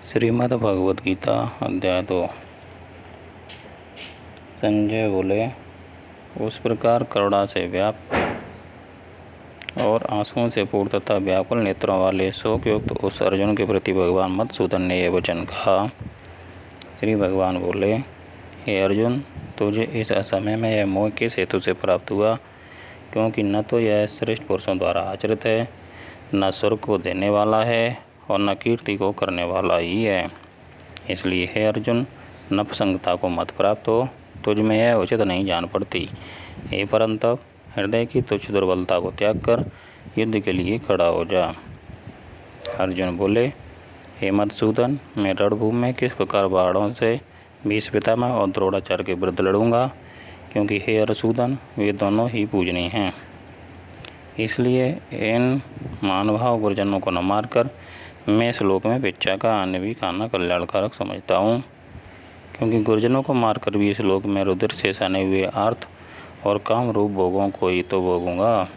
श्रीमद् भगवद गीता अध्याय 2। संजय बोले, उस प्रकार करुणा से व्याप्त और आंसुओं से पूर्ण तथा व्याकुल नेत्रों वाले शोक युक्त उस अर्जुन के प्रति भगवान मधुसूदन ने यह वचन कहा। श्री भगवान बोले, हे अर्जुन, तुझे इस असमय में यह मोह किस हेतु से प्राप्त हुआ? क्योंकि न तो यह श्रेष्ठ पुरुषों द्वारा आचरित है, न स्वर्ग को देने वाला है और न कीर्ति को करने वाला ही है। इसलिए हे अर्जुन, नपुंसकता को मत प्राप्त हो, तुझ में यह उचित नहीं जान पड़ती। हे परंतप, हृदय की तुच्छ दुर्बलता को त्याग कर युद्ध के लिए खड़ा हो जा। अर्जुन बोले, हे मधुसूदन, मैं रणभूमि में किस प्रकार बाणों से भीष्म पितामह और द्रोणाचार्य के विरुद्ध लड़ूंगा? क्योंकि हे अरसूदन, वे दोनों ही पूजनीय हैं। इसलिए इन महानुभाव गुरुजनों को न मारकर मैं इस लोक में भिक्षा का अन्न भी खाना कल्याणकारक समझता हूँ। क्योंकि गुरुजनों को मारकर भी इस लोक में रुधिर से सने हुए अर्थ और काम रूप भोगों को ही तो भोगूंगा।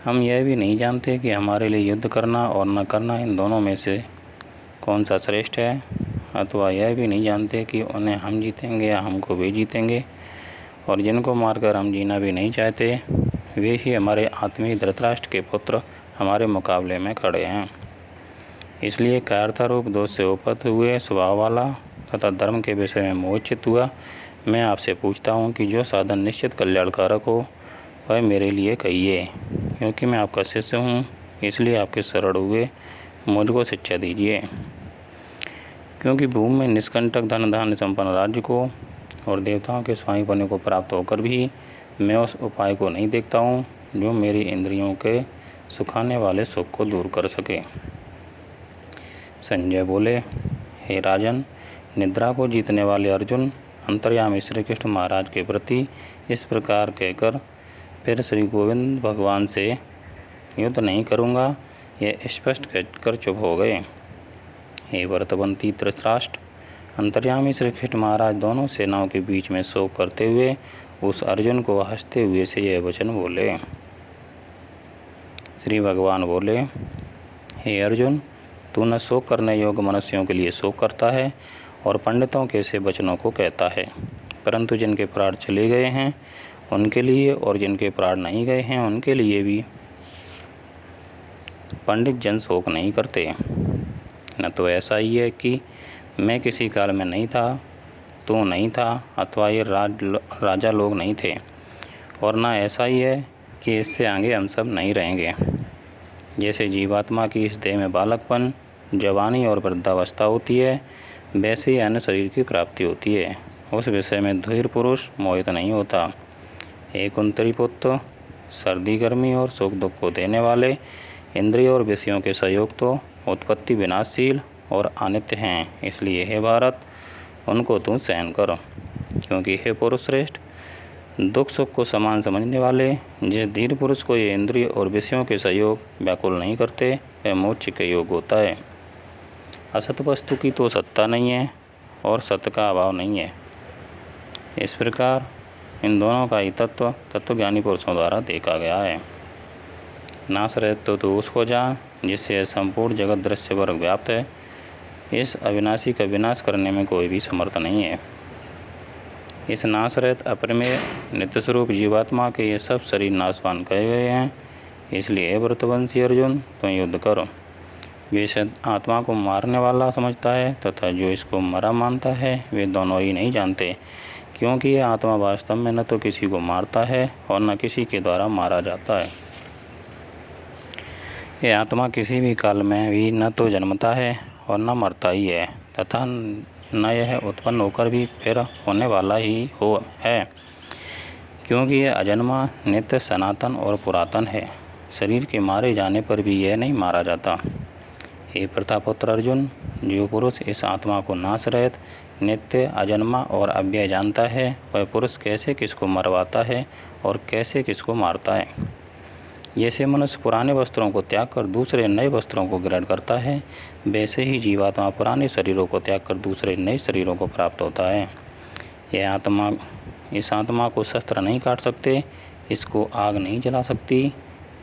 हम यह भी नहीं जानते कि हमारे लिए युद्ध करना और न करना इन दोनों में से कौन सा श्रेष्ठ है, अथवा यह भी नहीं जानते कि उन्हें हम जीतेंगे या हमको वे जीतेंगे। और जिनको मारकर हम जीना भी नहीं चाहते, वे ही हमारे आत्मीय धृतराष्ट्र के पुत्र हमारे मुकाबले में खड़े हैं। इसलिए कायरता रूप दोष से उपत हुए स्वभाव वाला तथा धर्म के विषय में मोहित हुआ मैं आपसे पूछता हूँ कि जो साधन निश्चित कल्याणकारक हो वह मेरे लिए कहिए। क्योंकि मैं आपका शिष्य हूँ, इसलिए आपके शरण हुए मुझको शिक्षा दीजिए। क्योंकि भूमि में निष्कंटक धन धान्य संपन्न राज्य को और देवताओं के स्वामी बनने को प्राप्त होकर भी मैं उस उपाय को नहीं देखता हूँ जो मेरी इंद्रियों के सुखाने वाले सुख को दूर कर सके। संजय बोले, हे राजन, निद्रा को जीतने वाले अर्जुन अंतर्यामी श्री कृष्ण महाराज के प्रति इस प्रकार कहकर फिर श्री गोविंद भगवान से युद्ध नहीं करूँगा यह स्पष्ट कहकर चुप हो गए। हे व्रतवंती धृतराष्ट्र, अंतर्यामी श्री कृष्ण महाराज दोनों सेनाओं के बीच में शोक करते हुए उस अर्जुन को हंसते हुए से यह वचन बोले। श्री भगवान बोले, हे अर्जुन, तू न शोक करने योग्य मनुष्यों के लिए शोक करता है और पंडितों के से वचनों को कहता है, परंतु जिनके प्राण चले गए हैं उनके लिए और जिनके प्राण नहीं गए हैं उनके लिए भी पंडित जन शोक नहीं करते। न तो ऐसा ही है कि मैं किसी काल में नहीं था, तू नहीं था, अथवा ये राजा लोग नहीं थे, और न ऐसा ही है कि इससे आगे हम सब नहीं रहेंगे। जैसे जीवात्मा की इस देह में बालकपन, जवानी और वृद्धावस्था होती है, वैसे ही अन्य शरीर की प्राप्ति होती है। उस विषय में धीर पुरुष मोहित नहीं होता। हे कुंती पुत्र, सर्दी गर्मी और सुख दुख को देने वाले इंद्रिय और विषयों के सहयोग तो उत्पत्ति विनाशशील और अनित्य हैं। इसलिए हे भारत, उनको तू सहन कर। क्योंकि हे पुरुष श्रेष्ठ, दुख सुख को समान समझने वाले जिस धीर पुरुष को ये इंद्रिय और विषयों के सहयोग व्याकुल नहीं करते वह मोक्ष के योग होता है। असत वस्तु की तो सत्ता नहीं है और सत्य का अभाव नहीं है। इस प्रकार इन दोनों का ही तत्वज्ञानी पुरुषों द्वारा देखा गया है। नाश रहित तो उसको जान जिससे संपूर्ण जगत दृश्य वर्ग व्याप्त है। इस अविनाशी का विनाश करने में कोई भी समर्थ नहीं है। इस नाश रहित अपरिमेय नित्य स्वरूप जीवात्मा के ये सब शरीर नाशवान कहे गए हैं। इसलिए व्रतवंशी अर्जुन, तुम युद्ध करो। जो इस आत्मा को मारने वाला समझता है तथा जो इसको मरा मानता है वे दोनों ही नहीं जानते। क्योंकि यह आत्मा वास्तव में न तो किसी को मारता है और न किसी के द्वारा मारा जाता है। यह आत्मा किसी भी काल में भी न तो जन्मता है और न मरता ही है, तथा न यह उत्पन्न होकर भी फिर होने वाला ही है। क्योंकि यह अजन्मा, नित्य, सनातन और पुरातन है। शरीर के मारे जाने पर भी यह नहीं मारा जाता। हे प्रतापपुत्र अर्जुन, जो पुरुष इस आत्मा को नाश रहित, नित्य, अजन्मा और अव्यय जानता है वह पुरुष कैसे किसको मरवाता है और कैसे किसको मारता है। जैसे मनुष्य पुराने वस्त्रों को त्याग कर दूसरे नए वस्त्रों को ग्रहण करता है, वैसे ही जीवात्मा पुराने शरीरों को त्याग कर दूसरे नए शरीरों को प्राप्त होता है। इस आत्मा को शस्त्र नहीं काट सकते, इसको आग नहीं जला सकती,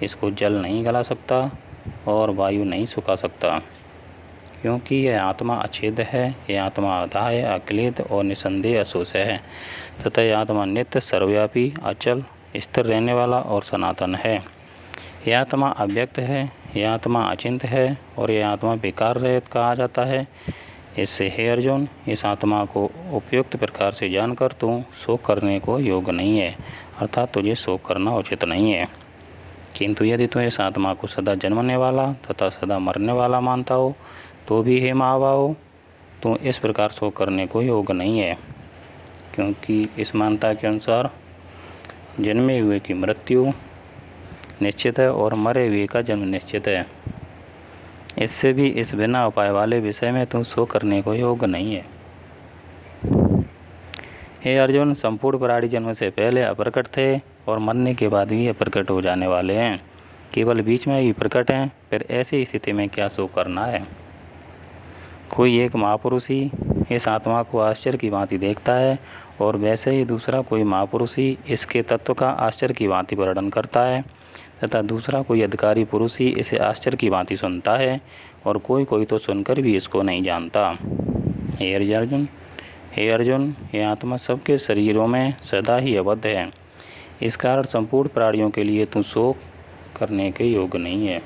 इसको जल नहीं गला सकता, और वायु नहीं सुखा सकता, क्योंकि यह आत्मा अछेद है, यह आत्मा अधाय, अक्लेद और निसंदेह अशोष है तथा यह आत्मा नित्य, सर्वव्यापी, अचल, स्थिर रहने वाला और सनातन है। यह आत्मा अव्यक्त है, यह आत्मा अचिंत है और यह आत्मा बेकार रहित कहा जाता है। इससे हे अर्जुन, इस आत्मा को उपयुक्त प्रकार से जानकर तू शोक करने को योग्य नहीं है, अर्थात तुझे शोक करना उचित नहीं है। किंतु यदि तू इस आत्मा को सदा जन्मने वाला तथा सदा मरने वाला मानता हो तो भी हे महाबाहो, तू इस प्रकार शोक करने को योग्य नहीं है, क्योंकि इस मानता के अनुसार जन्मे हुए की मृत्यु निश्चित है और मरे हुए का जन्म निश्चित है। इससे भी इस बिना उपाय वाले विषय में तू शोक करने को योग्य नहीं है। हे अर्जुन, संपूर्ण प्राणी जन्म से पहले अप्रकट थे और मरने के बाद भी अप्रकट हो जाने वाले हैं, केवल बीच में ही प्रकट हैं। फिर ऐसी स्थिति में क्या शोक करना है। कोई एक महापुरुष ही इस आत्मा को आश्चर्य की भांति देखता है और वैसे ही दूसरा कोई महापुरुष ही इसके तत्व का आश्चर्य की भांति वर्णन करता है तथा दूसरा कोई अधिकारी पुरुष ही इसे आश्चर्य की भांति सुनता है और कोई कोई तो सुनकर भी इसको नहीं जानता। हे अर्जुन, यह आत्मा सबके शरीरों में सदा ही अबद्ध है। इस कारण संपूर्ण प्राणियों के लिए तू शोक करने के योग्य नहीं है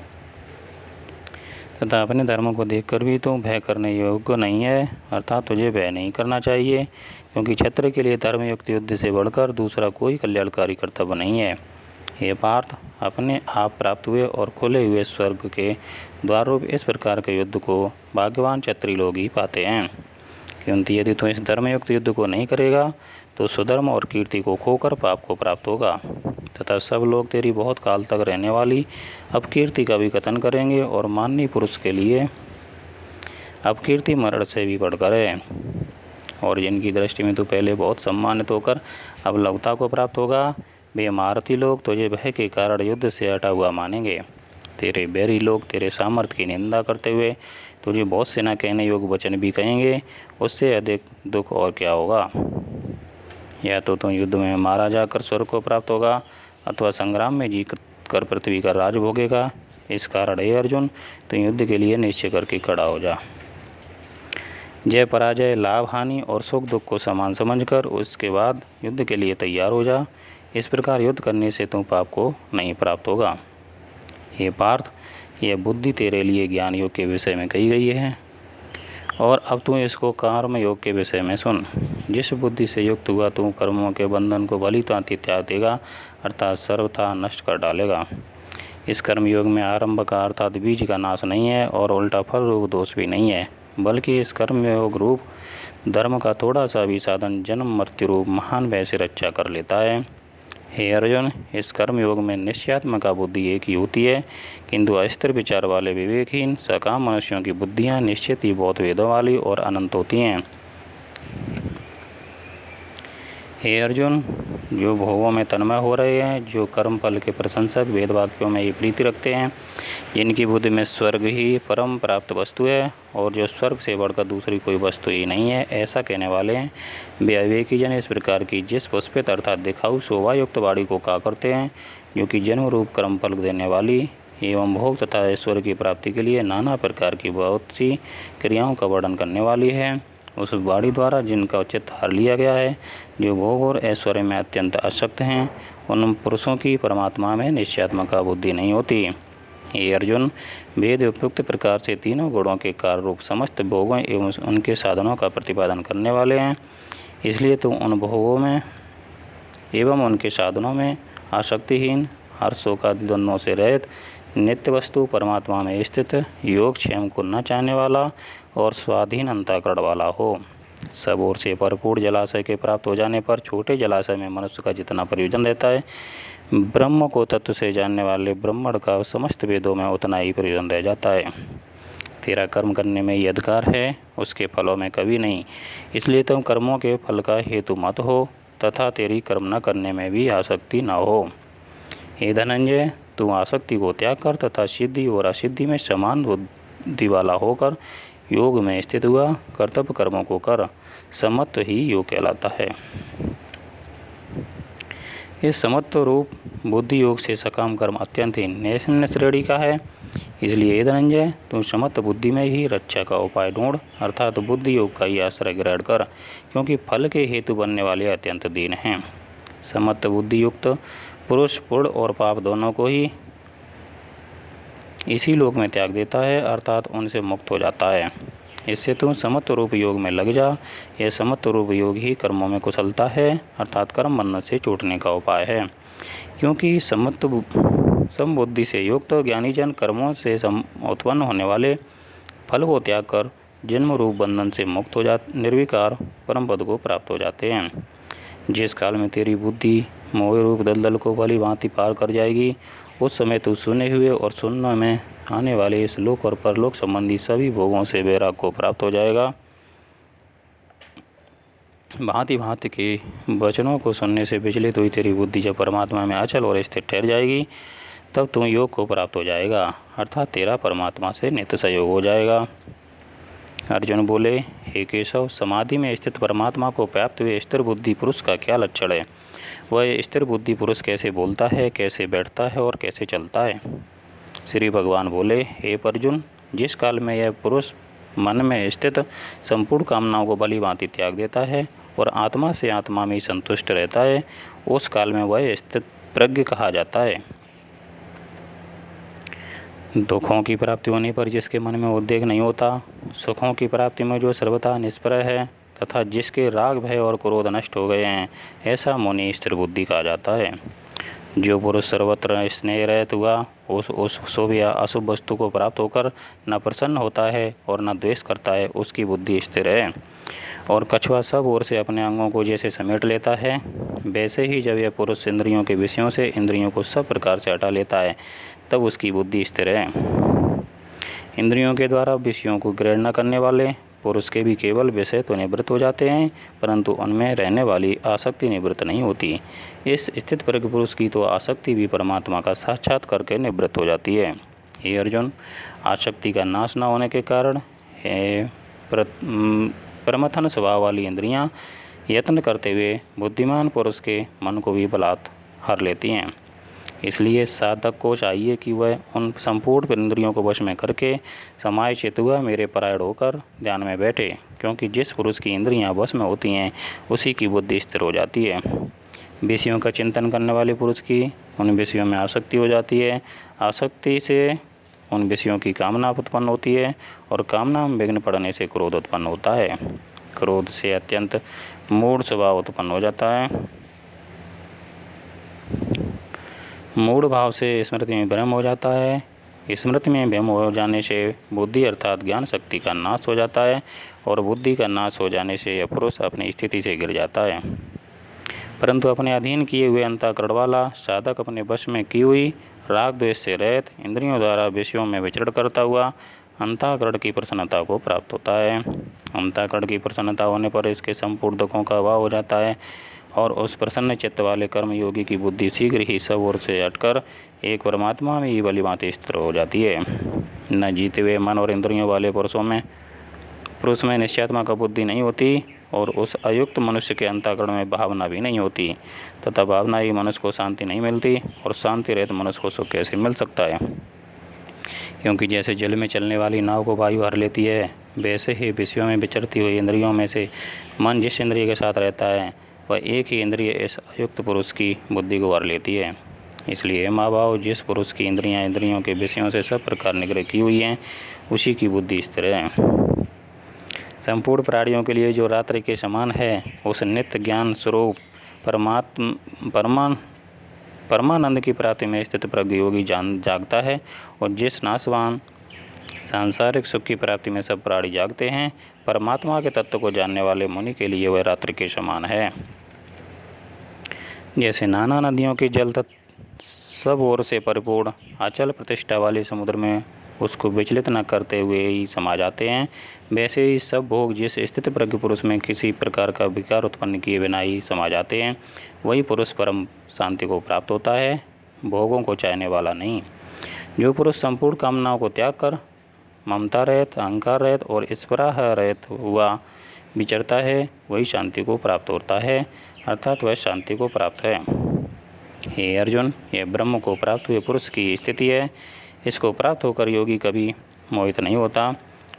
तथा अपने धर्म को देखकर भी तू भय करने योग्य नहीं है, अर्थात तुझे भय नहीं करना चाहिए, क्योंकि क्षत्रिय के लिए धर्मयुक्त युद्ध से बढ़कर दूसरा कोई कल्याणकारी कर्तव्य नहीं है। हे पार्थ, अपने आप प्राप्त हुए और खुले हुए स्वर्ग के द्वार रूप इस प्रकार के युद्ध को भाग्यवान क्षत्रिय लोग ही पाते हैं, क्योंकि यदि तू इस धर्मयुक्त युद्ध को नहीं करेगा तो सुधर्म और कीर्ति को खोकर पाप को प्राप्त होगा तथा सब लोग तेरी बहुत काल तक रहने वाली अपकीर्ति का भी कथन करेंगे और माननीय पुरुष के लिए अपकीर्ति मरण से भी बढ़कर है, और जिनकी दृष्टि में तू पहले बहुत सम्मानित होकर अब लघुता को प्राप्त होगा, वे महारथी लोग तुझे भय के कारण युद्ध से हटा हुआ मानेंगे। तेरे बैरी लोग तेरे सामर्थ्य की निंदा करते हुए तुझे बहुत सेना कहने योग्य वचन भी कहेंगे। उससे अधिक दुख और क्या होगा। या तो तुम युद्ध में मारा जाकर स्वर्ग को प्राप्त होगा अथवा संग्राम में जीत कर पृथ्वी का राज भोगेगा। इस कारण हे अर्जुन, तुम युद्ध के लिए निश्चय करके खड़ा हो जा। जय पराजय, लाभ हानि और सुख दुख को समान समझकर उसके बाद युद्ध के लिए तैयार हो जा। इस प्रकार युद्ध करने से तुम पाप को नहीं प्राप्त होगा। हे पार्थ, यह बुद्धि तेरे लिए ज्ञान योग के विषय में कही गई है और अब तू इसको कर्म योग के विषय में सुन। जिस बुद्धि से युक्त हुआ तू कर्मों के बंधन को भली भांति त्याग देगा, अर्थात सर्वथा नष्ट कर डालेगा। इस कर्म योग में आरंभ का अर्थात बीज का नाश नहीं है और उल्टा फल रूप दोष भी नहीं है, बल्कि इस कर्म योग रूप धर्म का थोड़ा सा भी साधन जन्म मृत्यु रूप महान भय से रक्षा कर लेता है। हे अर्जुन, इस कर्म योग में निश्चयात्मका बुद्धि एक ही होती है, किंतु अस्थिर विचार वाले विवेकहीन सकाम मनुष्यों की बुद्धियाँ निश्चित ही बहुत वेदों वाली और अनंत होती हैं। हे अर्जुन, जो भोगों में तन्मय हो रहे हैं, जो कर्म फल के प्रशंसक वेद वाक्यों में ये प्रीति रखते हैं, जिनकी बुद्धि में स्वर्ग ही परम प्राप्त वस्तु है और जो स्वर्ग से बढ़कर दूसरी कोई वस्तु ही नहीं है, ऐसा कहने वाले हैं, वे अविवेकी जन इस प्रकार की जिस पुष्पित अर्थात दिखाऊ शोभायुक्त वाणी को कहा करते हैं, जो कि जन्म रूप कर्म फल देने वाली एवं भोग तथा ऐश्वर्य की प्राप्ति के लिए नाना प्रकार की बहुत सी क्रियाओं का वर्णन करने वाली है। उस वाणी द्वारा जिनका चित्त हार लिया गया है, जो भोग और ऐश्वर्य में अत्यंत आसक्त हैं, उन पुरुषों की परमात्मा में निश्चयात्मका बुद्धि नहीं होती। हे अर्जुन, वेद उपयुक्त प्रकार से तीनों गुणों के कार्य रूप समस्त भोगों एवं उनके साधनों का प्रतिपादन करने वाले हैं, इसलिए तुम उन भोगों में एवं उनके साधनों में आसक्तिहीन, हर्षोकादि द्वंद्वों से रहित, नित्य वस्तु परमात्मा में स्थित, योगक्षेम को न चाहने वाला और स्वाधीन अंतःकरण वाला हो। सब ओर से भरपूर जलाशय के प्राप्त हो जाने पर छोटे जलाशय में मनुष्य का जितना प्रयोजन रहता है, ब्रह्म को तत्व से जानने वाले ब्राह्मण का समस्त वेदों में उतना ही प्रयोजन रह जाता है। तेरा कर्म करने में ये अधिकार है, उसके फलों में कभी नहीं, इसलिए तुम कर्मों के फल का हेतु मत हो तथा तेरी कर्म न करने में भी आसक्ति न हो। हे धनंजय, तू आसक्ति को त्याग कर तथा सिद्धि और असिद्धि में समान बुद्धि वाला होकर योग में स्थित हुआ कर्तव्य कर्मों को कर, समत्व ही योग कहलाता है। इस समत्व रूप बुद्धि योग से सकाम कर्म अत्यंत ही निम्न श्रेणी का है। इसलिए धनंजय, तू समत्व बुद्धि में ही रक्षा का उपाय ढूंढ, अर्थात बुद्धि योग का ही आश्रय ग्रहण कर, क्योंकि फल के हेतु बनने वाले अत्यंत दीन हैं। समत्व बुद्धि युक्त पुरुष पुण्य और पाप दोनों को ही इसी लोक में त्याग देता है, अर्थात उनसे मुक्त हो जाता है। इससे तू समत्व रूप योग में लग जा। यह समत्व रूप योग ही कर्मों में कुशलता है, अर्थात कर्म बंधन से छूटने का उपाय है। क्योंकि समबुद्धि से युक्त ज्ञानी जन कर्मों से उत्पन्न होने वाले फल को त्याग कर जन्म रूप बंधन से मुक्त हो निर्विकार परम पद को प्राप्त हो जाते हैं। जिस काल में तेरी बुद्धि मोह रूप दलदल को भली भांति पार कर जाएगी, उस समय तू सुने हुए और सुनने में आने वाले इस लोक और परलोक संबंधी सभी भोगों से वैराग को प्राप्त हो जाएगा। भांति भांति के वचनों को सुनने से विचलित हुई तेरी बुद्धि जब परमात्मा में अचल और स्थिर ठहर जाएगी, तब तू योग को प्राप्त हो जाएगा, अर्थात तेरा परमात्मा से नित्य सहयोग हो जाएगा। अर्जुन बोले, हे केशव, समाधि में स्थित परमात्मा को प्राप्त हुए स्थिर बुद्धि पुरुष का क्या लक्षण है? वह स्थिर बुद्धि पुरुष कैसे बोलता है, कैसे बैठता है और कैसे चलता है? श्री भगवान बोले, हे अर्जुन, जिस काल में यह पुरुष मन में स्थित संपूर्ण कामनाओं को भली भांति त्याग देता है और आत्मा से आत्मा में ही संतुष्ट रहता है, उस काल में वह स्थित प्रज्ञ कहा जाता है। दुखों की प्राप्ति होने पर जिसके मन में उद्वेग नहीं होता, सुखों की प्राप्ति में जो सर्वथा निष्प्रह है तथा जिसके राग भय और क्रोध नष्ट हो गए हैं, ऐसा मुनि स्थिर बुद्धि कहा जाता है। जो पुरुष सर्वत्र स्नेह रहित हुआ, उस शुभ या अशुभ वस्तु को प्राप्त होकर न प्रसन्न होता है और न द्वेष करता है, उसकी बुद्धि स्थिर है। और कछुआ सब ओर से अपने अंगों को जैसे समेट लेता है, वैसे ही जब यह पुरुष इंद्रियों के विषयों से इंद्रियों को सब प्रकार से हटा लेता है, तब उसकी बुद्धि स्थिर है। इंद्रियों के द्वारा विषयों को ग्रहण न करने वाले पुरुष के भी केवल विषय तो निवृत्त हो जाते हैं, परंतु उनमें रहने वाली आसक्ति निवृत्त नहीं होती। इस स्थित प्रज्ञ पुरुष की तो आसक्ति भी परमात्मा का साक्षात करके निवृत्त हो जाती है। हे अर्जुन, आसक्ति का नाश न होने के कारण प्रमथन स्वभाव वाली इंद्रियां यत्न करते हुए बुद्धिमान पुरुष के मन को भी बलात् हर लेती हैं। इसलिए साधक को चाहिए कि वह उन संपूर्ण इंद्रियों को वश में करके समाय चित हुआ मेरे परायण होकर ध्यान में बैठे, क्योंकि जिस पुरुष की इंद्रियां वश में होती हैं, उसी की बुद्धि स्थिर हो जाती है। विषयों का चिंतन करने वाले पुरुष की उन विषयों में आसक्ति हो जाती है, आसक्ति से उन विषयों की कामना उत्पन्न होती है और कामना में विघ्न पड़ने से क्रोध उत्पन्न होता है। क्रोध से अत्यंत मूढ़ स्वभाव उत्पन्न हो जाता है। मूढ़ भाव से स्मृति में भ्रम हो जाता है। स्मृति में भ्रम हो जाने से बुद्धि अर्थात ज्ञान शक्ति का नाश हो जाता है और बुद्धि का नाश हो जाने से यह पुरुष अपनी स्थिति से गिर जाता है। परंतु अपने अधीन किए हुए अंतःकरण वाला साधक अपने वश में की हुई राग द्वेष से रहित इंद्रियों द्वारा विषयों में विचरण करता हुआ अंतःकरण की प्रसन्नता को प्राप्त होता है। अंतःकरण की प्रसन्नता होने पर इसके संपूर्ण दुखों का अभाव हो जाता है और उस प्रसन्न चित्त वाले कर्मयोगी की बुद्धि शीघ्र ही सब ओर से हटकर एक परमात्मा में ही भली भांति स्थिर हो जाती है। न जीते हुए मन और इंद्रियों वाले पुरुष में निश्चयात्मा का बुद्धि नहीं होती और उस अयुक्त मनुष्य के अंतःकरण में भावना भी नहीं होती, तथा भावना ही मनुष्य को शांति नहीं मिलती और शांति रहित मनुष्य को सुख कैसे मिल सकता है? क्योंकि जैसे जल में चलने वाली नाव को वायु हर लेती है, वैसे ही विषयों में विचरती हुई इंद्रियों में से मन जिस इंद्रिय के साथ रहता है, वह एक ही इंद्रिय इस अयुक्त पुरुष की बुद्धि को हर लेती है। इसलिए माँ बाप, जिस पुरुष की इंद्रियां इंद्रियों के विषयों से सब प्रकार निग्रह की हुई हैं, उसी की बुद्धि स्थिर है। संपूर्ण प्राणियों के लिए जो रात्रि के समान है, उस नित्य ज्ञान स्वरूप परमानंद की प्राप्ति में स्थित प्रज्ञ योगी जागता है। और जिस नाशवान सांसारिक सुख की प्राप्ति में सब प्राणी जागते हैं, परमात्मा के तत्व को जानने वाले मुनि के लिए वह रात्रि के समान है। जैसे नाना नदियों के जल सब ओर से परिपूर्ण अचल प्रतिष्ठा वाले समुद्र में उसको विचलित न करते हुए ही समा जाते हैं, वैसे ही सब भोग जिस स्थित प्रज्ञ पुरुष में किसी प्रकार का विकार उत्पन्न किए बिना ही समा जाते हैं, वही पुरुष परम शांति को प्राप्त होता है, भोगों को चाहने वाला नहीं। जो पुरुष संपूर्ण कामनाओं को त्याग कर ममता रहित, अहंकार रहित और स्पृह रहित हुआ विचरता है, वही शांति को प्राप्त होता है, अर्थात वह शांति को प्राप्त है। हे अर्जुन, यह ब्रह्म को प्राप्त हुए पुरुष की स्थिति है। इसको प्राप्त होकर योगी कभी मोहित नहीं होता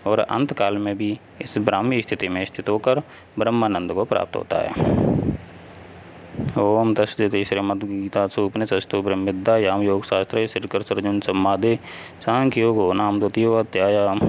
और अंत काल में भी इस ब्राह्मी स्थिति में स्थित होकर ब्रह्मानंद को प्राप्त होता है। ओम तस्सदिति श्रीमद्गीतासु उपनिषत्सु ब्रह्मविद्यायां योगशास्त्रे श्रीकृष्णार्जुनसंवादे सांख्ययोगो नाम द्वितीयोऽध्यायः।